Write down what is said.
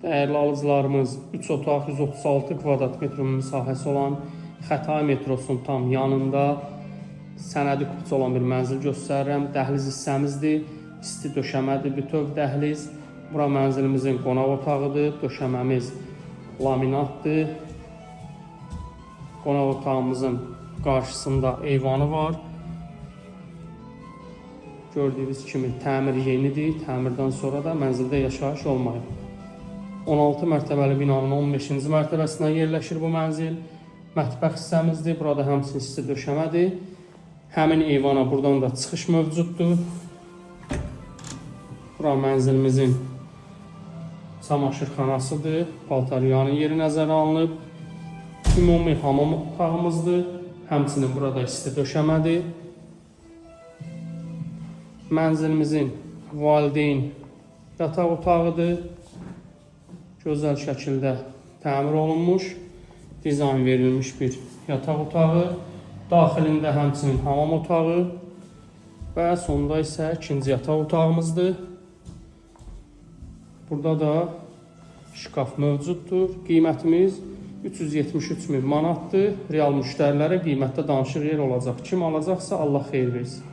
Dəyərli alıcılarımız, 3 otaq 136 kvadrat metr müsahəsi olan Xətai metrosunun tam yanında sənədi kupça olan bir mənzil göstərirəm. Dəhliz hissəmizdir, isti döşəmədir, bütöv dəhliz. Bura mənzilimizin qonaq otağıdır, döşəməmiz laminatdır. Qonaq otağımızın qarşısında eyvanı var. Gördüyünüz kimi təmir yenidir, təmirdən sonra da mənzildə yaşayış olmayıb. 16 mərtəbəli binanın 15-ci mərtəbəsinə yerləşir bu mənzil. Mətbəx hissəmizdir, burada həmçinin isti döşəmədir. Həmin eyvana buradan da çıxış mövcuddur. Bura mənzilimizin çamaşırxanasıdır, paltaryanın yeri nəzərə alınıb. Ümumi hamam otağımızdır, həmçinin burada isti döşəmədir. Mənzilimizin valideyn yataq otağıdır. Gözəl şəkildə təmir olunmuş, dizayn verilmiş bir yataq otağı. Daxilində həmçinin hamam otağı və sonda isə ikinci yataq otağımızdır. Burada da şkaf mövcuddur. Qiymətimiz 373.000 manatdır. Real müştərilərə qiymətdə danışıq yer olacaq. Kim alacaqsa Allah xeyir versin.